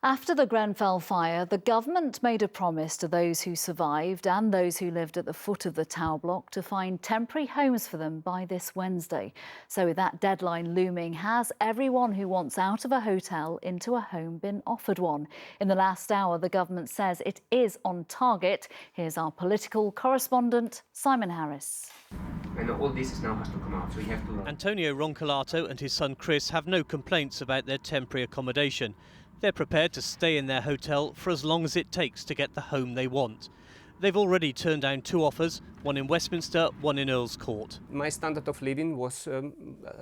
After the Grenfell fire, the government made a promise to those who survived and those who lived at the foot of the tower block to find temporary homes for them by this Wednesday. So with that deadline looming, has everyone who wants out of a hotel into a home been offered one? In the last hour, the government says it is on target. Here's our political correspondent, Simon Harris. And all this now has to come out, so we have to... Antonio Roncolato and his son Chris have no complaints about their temporary accommodation. They're prepared to stay in their hotel for as long as it takes to get the home they want. They've already turned down two offers, one in Westminster, one in Earl's Court. My standard of living was a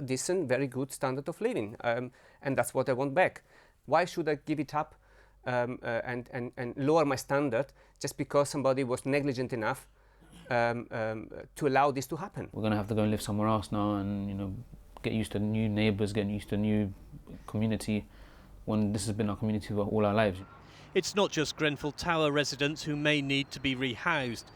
decent, very good standard of living, and that's what I want back. Why should I give it up and lower my standard just because somebody was negligent enough to allow this to happen? We're going to have to go and live somewhere else now and, get used to new neighbours, getting used to a new community, when this has been our community for all our lives. It's not just Grenfell Tower residents who may need to be rehoused.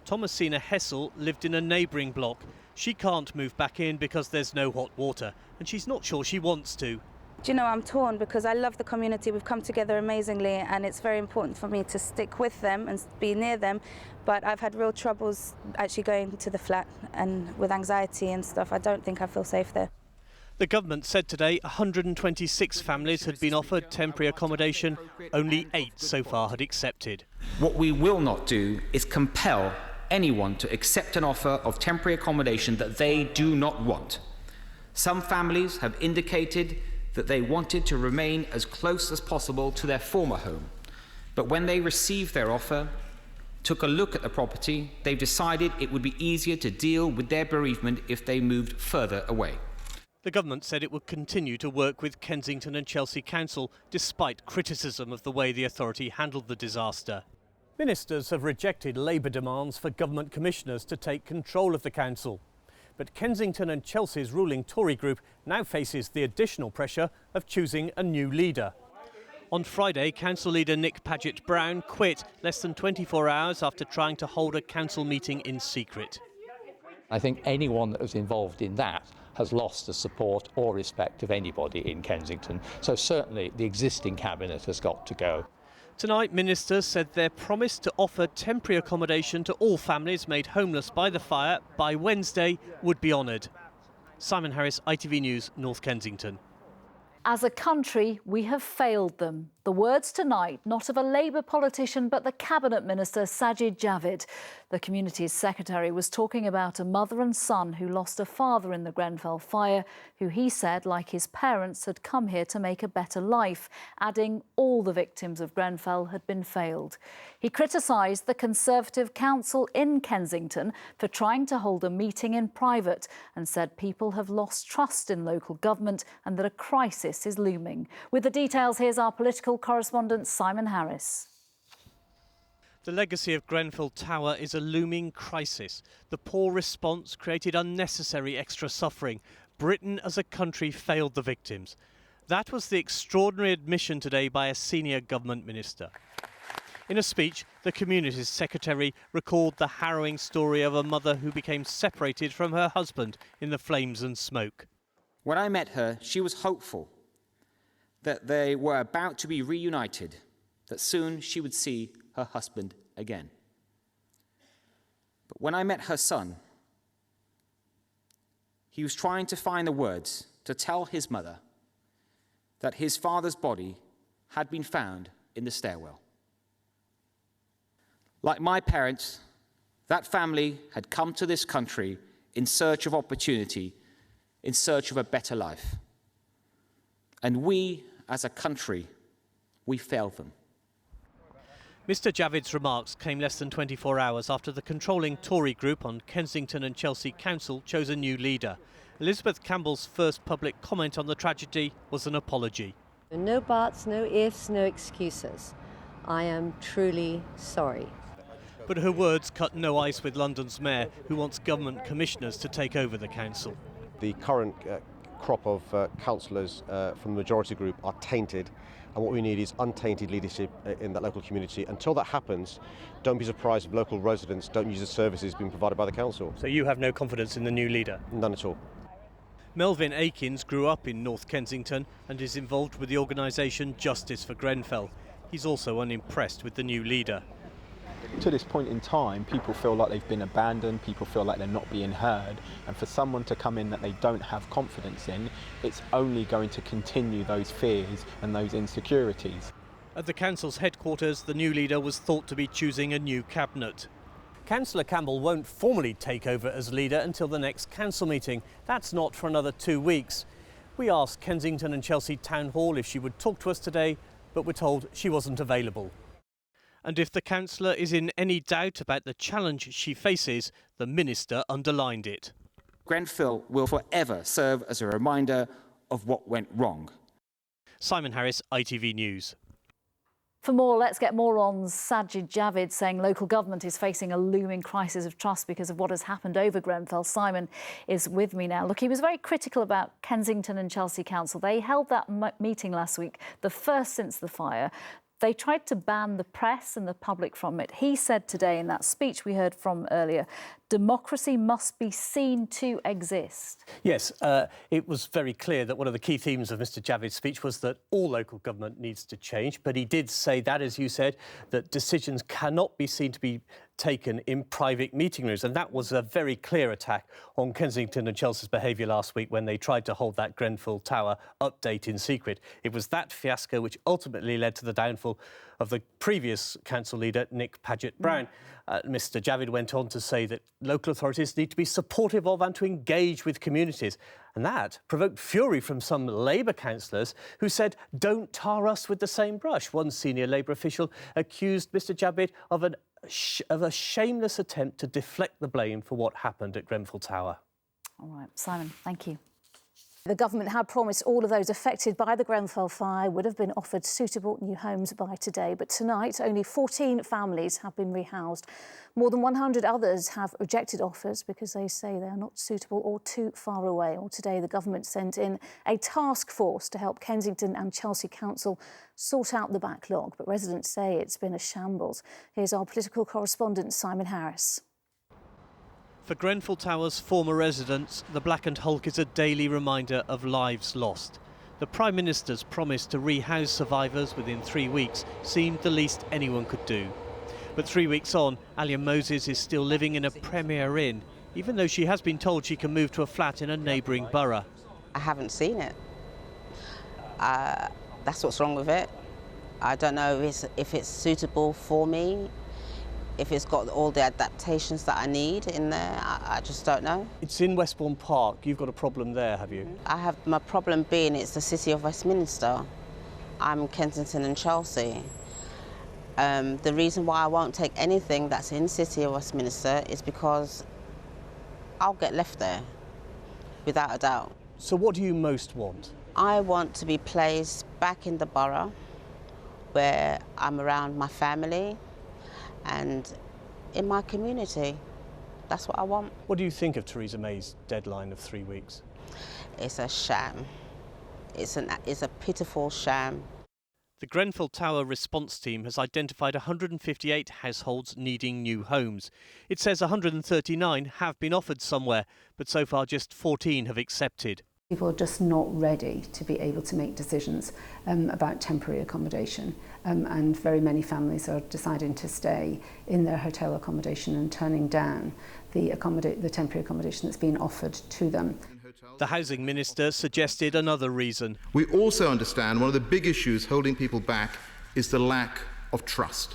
Thomasina Hessel lived in a neighbouring block. She can't move back in because there's no hot water, and she's not sure she wants to. Do you know, I'm torn because I love the community. We've come together amazingly and it's very important for me to stick with them and be near them. But I've had real troubles actually going to the flat, and with anxiety and stuff, I don't think I feel safe there. The government said today 126 families had been offered temporary accommodation. Only 8 so far had accepted. What we will not do is compel anyone to accept an offer of temporary accommodation that they do not want. Some families have indicated that they wanted to remain as close as possible to their former home. But when they received their offer, took a look at the property, they've decided it would be easier to deal with their bereavement if they moved further away. The government said it would continue to work with Kensington and Chelsea Council, despite criticism of the way the authority handled the disaster. Ministers have rejected Labour demands for government commissioners to take control of the council. But Kensington and Chelsea's ruling Tory group now faces the additional pressure of choosing a new leader. On Friday, council leader Nick Paget-Brown quit less than 24 hours after trying to hold a council meeting in secret. I think anyone that was involved in that has lost the support or respect of anybody in Kensington. So certainly the existing cabinet has got to go. Tonight, ministers said their promise to offer temporary accommodation to all families made homeless by the fire by Wednesday would be honoured. Simon Harris, ITV News, North Kensington. As a country, we have failed them. The words tonight, not of a Labour politician, but the Cabinet Minister Sajid Javid. The Communities Secretary was talking about a mother and son who lost a father in the Grenfell fire, who he said, like his parents, had come here to make a better life, adding all the victims of Grenfell had been failed. He criticised the Conservative Council in Kensington for trying to hold a meeting in private and said people have lost trust in local government and that a crisis is looming. With the details, here's our political correspondent Simon Harris. The legacy of Grenfell Tower is a looming crisis. The poor response created unnecessary extra suffering. Britain as a country failed the victims. That was the extraordinary admission today by a senior government minister. In a speech, the Communities Secretary recalled the harrowing story of a mother who became separated from her husband in the flames and smoke. When I met her, she was hopeful that they were about to be reunited, that soon she would see her husband again. But when I met her son, he was trying to find the words to tell his mother that his father's body had been found in the stairwell. Like my parents, that family had come to this country in search of opportunity, in search of a better life. And we, as a country, we failed them. Mr Javid's remarks came less than 24 hours after the controlling Tory group on Kensington and Chelsea Council chose a new leader. Elizabeth Campbell's first public comment on the tragedy was an apology. No buts, no ifs, no excuses. I am truly sorry. But her words cut no ice with London's mayor, who wants government commissioners to take over the council. The current crop of councillors from the majority group are tainted, and what we need is untainted leadership in that local community. Until that happens, don't be surprised if local residents don't use the services being provided by the council. So you have no confidence in the new leader? None at all. Melvin Akins grew up in North Kensington and is involved with the organisation Justice for Grenfell. He's also unimpressed with the new leader. To this point in time, people feel like they've been abandoned, people feel like they're not being heard, and for someone to come in that they don't have confidence in, it's only going to continue those fears and those insecurities. At the council's headquarters, the new leader was thought to be choosing a new cabinet. Councillor Campbell won't formally take over as leader until the next council meeting. That's not for another 2 weeks. We asked Kensington and Chelsea Town Hall if she would talk to us today, but we're told she wasn't available. And if the councillor is in any doubt about the challenge she faces, the minister underlined it. Grenfell will forever serve as a reminder of what went wrong. Simon Harris, ITV News. For more, let's get more on Sajid Javid saying local government is facing a looming crisis of trust because of what has happened over Grenfell. Simon is with me now. Look, he was very critical about Kensington and Chelsea Council. They held that meeting last week, the first since the fire. They tried to ban the press and the public from it. He said today in that speech we heard from earlier, democracy must be seen to exist. Yes, it was very clear that one of the key themes of Mr Javid's speech was that all local government needs to change. But he did say that, as you said, that decisions cannot be seen to be taken in private meeting rooms. And that was a very clear attack on Kensington and Chelsea's behaviour last week when they tried to hold that Grenfell Tower update in secret. It was that fiasco which ultimately led to the downfall of the previous council leader, Nick Paget-Brown. Mr Javid went on to say that local authorities need to be supportive of and to engage with communities. And that provoked fury from some Labour councillors who said, don't tar us with the same brush. One senior Labour official accused Mr Javid of a shameless attempt to deflect the blame for what happened at Grenfell Tower. All right, Simon, thank you. The government had promised all of those affected by the Grenfell fire would have been offered suitable new homes by today. But tonight, only 14 families have been rehoused. More than 100 others have rejected offers because they say they are not suitable or too far away. Or today, the government sent in a task force to help Kensington and Chelsea Council sort out the backlog. But residents say it's been a shambles. Here's our political correspondent, Simon Harris. For Grenfell Tower's former residents, the blackened hulk is a daily reminder of lives lost. The Prime Minister's promise to rehouse survivors within 3 weeks seemed the least anyone could do. But 3 weeks on, Alia Moses is still living in a Premier Inn, even though she has been told she can move to a flat in a neighbouring borough. I haven't seen it. That's what's wrong with it. I don't know if it's suitable for me. If it's got all the adaptations that I need in there, I just don't know. It's in Westbourne Park. You've got a problem there, have you? I have my problem being it's the City of Westminster. I'm Kensington and Chelsea. The reason why I won't take anything that's in City of Westminster is because I'll get left there, without a doubt. So what do you most want? I want to be placed back in the borough where I'm around my family and in my community. That's what I want. What do you think of Theresa May's deadline of 3 weeks? It's a sham. It's a pitiful sham. The Grenfell Tower response team has identified 158 households needing new homes. It says 139 have been offered somewhere, but so far just 14 have accepted. People are just not ready to be able to make decisions about temporary accommodation, and very many families are deciding to stay in their hotel accommodation and turning down the temporary accommodation that's been offered to them. The Housing Minister suggested another reason. We also understand one of the big issues holding people back is the lack of trust.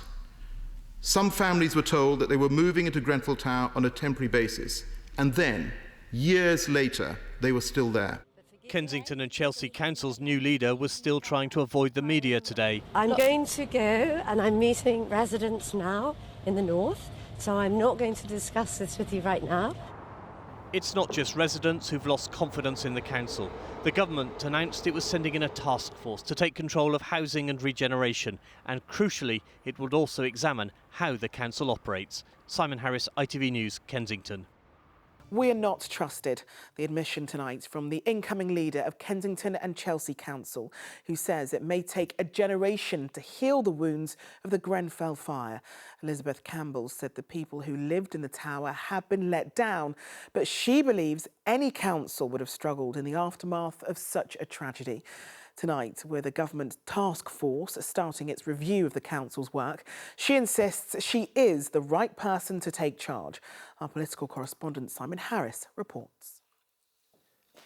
Some families were told that they were moving into Grenfell Tower on a temporary basis, and then, years later, they were still there. Kensington and Chelsea Council's new leader was still trying to avoid the media today. I'm going to go and I'm meeting residents now in the north, so I'm not going to discuss this with you right now. It's not just residents who've lost confidence in the council. The government announced it was sending in a task force to take control of housing and regeneration, and crucially, it would also examine how the council operates. Simon Harris, ITV News, Kensington. We're not trusted. The admission tonight from the incoming leader of Kensington and Chelsea Council, who says it may take a generation to heal the wounds of the Grenfell fire. Elizabeth Campbell said the people who lived in the tower have been let down, but she believes any council would have struggled in the aftermath of such a tragedy. Tonight, with a government task force starting its review of the council's work, she insists she is the right person to take charge. Our political correspondent Simon Harris reports.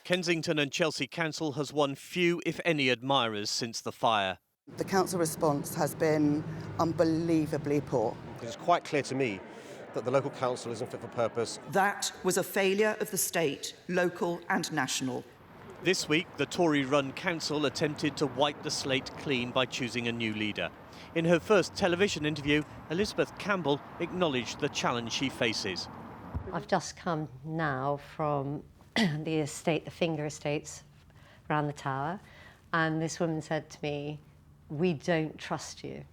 Kensington and Chelsea Council has won few, if any, admirers since the fire. The council response has been unbelievably poor. It's quite clear to me that the local council isn't fit for purpose. That was a failure of the state, local and national. This week, the Tory-run council attempted to wipe the slate clean by choosing a new leader. In her first television interview, Elizabeth Campbell acknowledged the challenge she faces. I've just come now from the estate, the Finger Estates around the tower, and this woman said to me, "We don't trust you."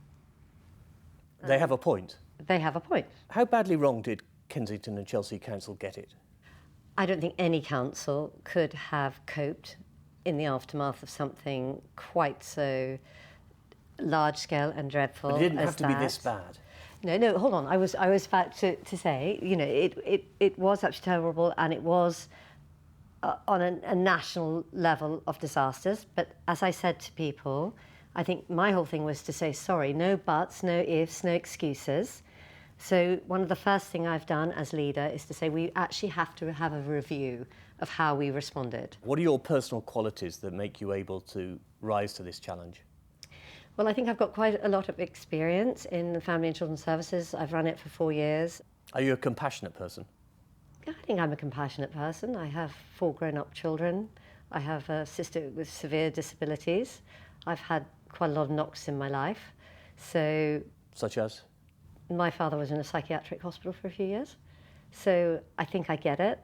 They have a point. They have a point. How badly wrong did Kensington and Chelsea Council get it? I don't think any council could have coped in the aftermath of something quite so large-scale and dreadful. But it didn't as have to be this bad. No, hold on. I was about to say, you know, it was actually terrible, and it was on a national level of disasters. But as I said to people, I think my whole thing was to say sorry, no buts, no ifs, no excuses. So one of the first things I've done as leader is to say we actually have to have a review of how we responded. What are your personal qualities that make you able to rise to this challenge? Well, I think I've got quite a lot of experience in family and children's services. I've run it for 4 years. Are you a compassionate person? I think I'm a compassionate person. I have 4 grown-up children. I have a sister with severe disabilities. I've had quite a lot of knocks in my life. So, such as? My father was in a psychiatric hospital for a few years, so I think I get it.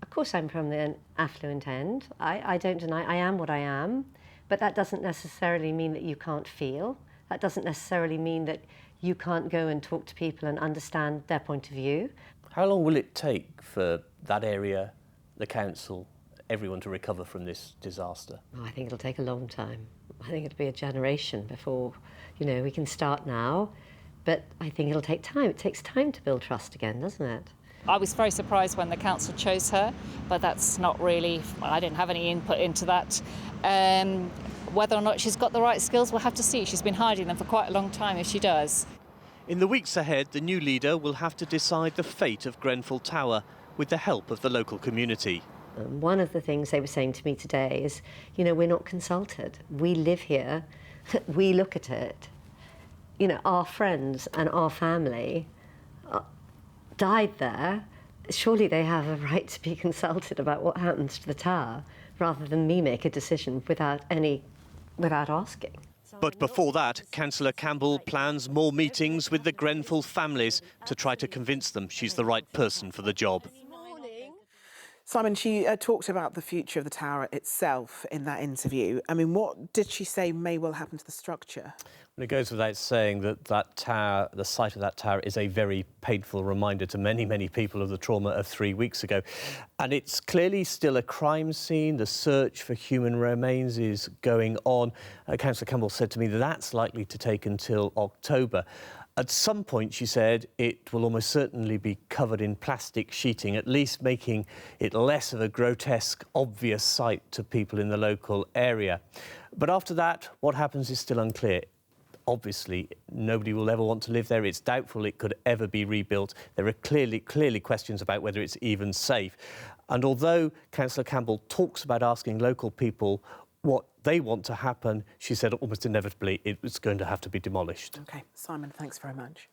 Of course, I'm from the affluent end. I don't deny I am what I am, but that doesn't necessarily mean that you can't feel. That doesn't necessarily mean that you can't go and talk to people and understand their point of view. How long will it take for that area, the council, everyone to recover from this disaster? Oh, I think it'll take a long time. I think it'll be a generation before, you know, we can start now. But I think it'll take time. It takes time to build trust again, doesn't it? I was very surprised when the council chose her, but that's not really, I didn't have any input into that. Whether or not she's got the right skills, we'll have to see. She's been hiding them for quite a long time if she does. In the weeks ahead, the new leader will have to decide the fate of Grenfell Tower with the help of the local community. One of the things they were saying to me today is, you know, we're not consulted. We live here, we look at it. You know, our friends and our family died there. Surely they have a right to be consulted about what happens to the tower, rather than me make a decision without asking. But before that, Councillor Campbell plans more meetings with the Grenfell families to try to convince them she's the right person for the job. Simon, she talked about the future of the tower itself in that interview. I mean, what did she say may well happen to the structure? Well, it goes without saying that that tower, the site of that tower, is a very painful reminder to many, many people of the trauma of 3 weeks ago. And it's clearly still a crime scene. The search for human remains is going on. Councillor Campbell said to me that that's likely to take until October. At some point, she said, it will almost certainly be covered in plastic sheeting, at least making it less of a grotesque, obvious sight to people in the local area. But after that, what happens is still unclear. Obviously, nobody will ever want to live there. It's doubtful it could ever be rebuilt. There are clearly questions about whether it's even safe. And although Councillor Campbell talks about asking local people what they want to happen, she said almost inevitably it was going to have to be demolished. OK, Simon, thanks very much.